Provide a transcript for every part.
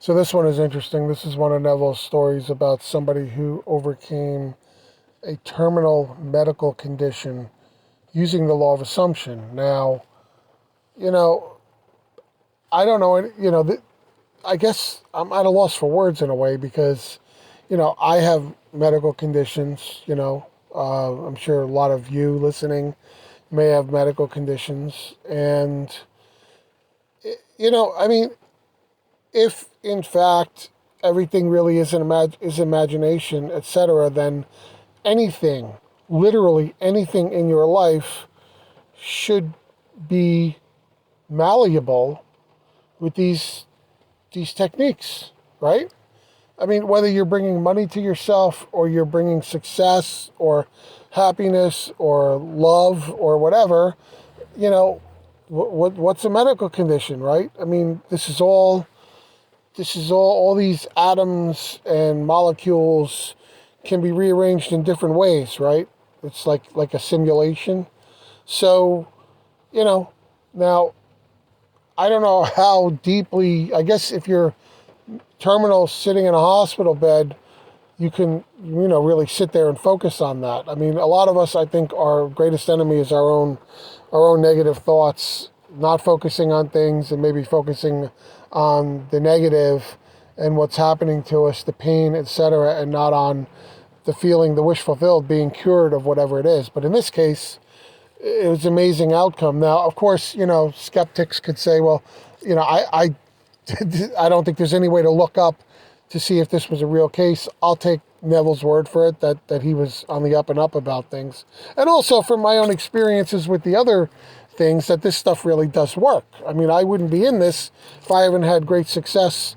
So this one is interesting. This is one of Neville's stories about somebody who overcame a terminal medical condition using the law of assumption. Now, you know, I don't know, I guess I'm at a loss for words in a way because, I have medical conditions, I'm sure a lot of you listening may have medical conditions. And, I mean, if in fact everything really is imagination, etc., then anything, literally anything in your life should be malleable with these techniques, right? I mean, whether you're bringing money to yourself or you're bringing success or happiness or love or whatever, you know, what's a medical condition, right? I mean, all these atoms and molecules can be rearranged in different ways, right? It's like a simulation. So, you know, now I don't know how deeply, I guess if you're terminal sitting in a hospital bed, you can, really sit there and focus on that. I mean, a lot of us, I think, our greatest enemy is our own negative thoughts, not focusing on things and maybe focusing on the negative and what's happening to us, the pain, etc., and not on the feeling, the wish fulfilled, being cured of whatever it is. But in this case, it was an amazing outcome. Now, of course, skeptics could say, well, I I don't think there's any way to look up to see if this was a real case. I'll take Neville's word for it that he was on the up and up about things. And also from my own experiences with the other things, that this stuff really does work. I mean, I wouldn't be in this if I haven't had great success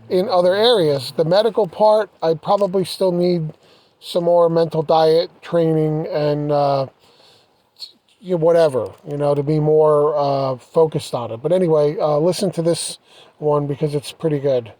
in other areas. The medical part, I probably still need some more mental diet training and whatever, to be more focused on it. But anyway, listen to this one because it's pretty good.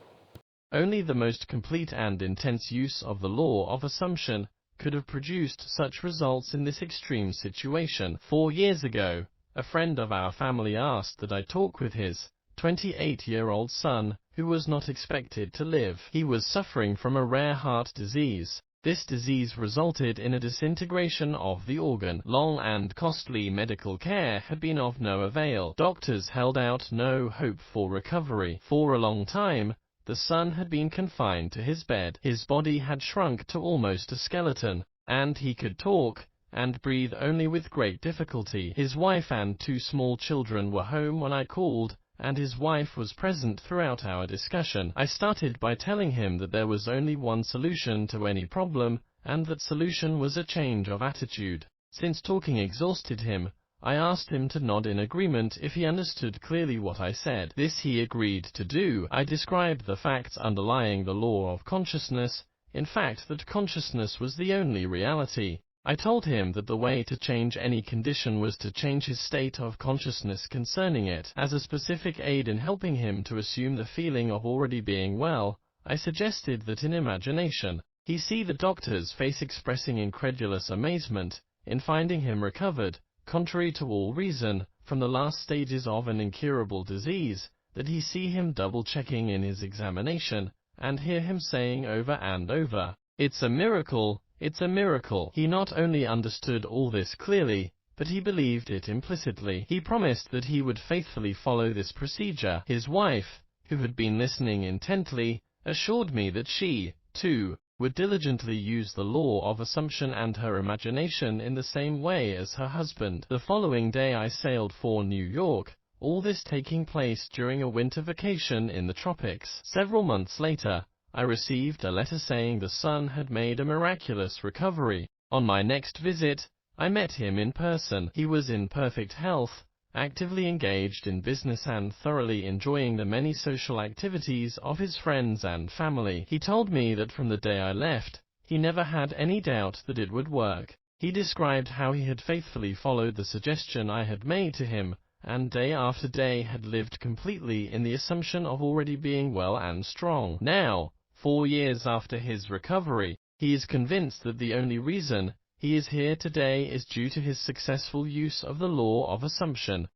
Only the most complete and intense use of the law of assumption could have produced such results in this extreme situation. 4 years ago, a friend of our family asked that I talk with his 28-year-old son, who was not expected to live. He was suffering from a rare heart disease. This disease resulted in a disintegration of the organ. Long and costly medical care had been of no avail. Doctors held out no hope for recovery. For a long time, the son had been confined to his bed. His body had shrunk to almost a skeleton, and he could talk and breathe only with great difficulty. His wife and 2 small children were home when I called, and his wife was present throughout our discussion. I started by telling him that there was only one solution to any problem, and that solution was a change of attitude. Since talking exhausted him, I asked him to nod in agreement if he understood clearly what I said. This he agreed to do. I described the facts underlying the law of consciousness, in fact that consciousness was the only reality. I told him that the way to change any condition was to change his state of consciousness concerning it. As a specific aid in helping him to assume the feeling of already being well, I suggested that in imagination, he see the doctor's face expressing incredulous amazement in finding him recovered, contrary to all reason, from the last stages of an incurable disease, that he see him double-checking in his examination, and hear him saying over and over, "It's a miracle. It's a miracle." He not only understood all this clearly, but he believed it implicitly. He promised that he would faithfully follow this procedure. His wife, who had been listening intently, assured me that she, too, would diligently use the law of assumption and her imagination in the same way as her husband. The following day I sailed for New York, all this taking place during a winter vacation in the tropics. Several months later, I received a letter saying the son had made a miraculous recovery. On my next visit, I met him in person. He was in perfect health, actively engaged in business and thoroughly enjoying the many social activities of his friends and family. He told me that from the day I left, he never had any doubt that it would work. He described how he had faithfully followed the suggestion I had made to him, and day after day had lived completely in the assumption of already being well and strong. Now, 4 years after his recovery, he is convinced that the only reason he is here today is due to his successful use of the law of assumption.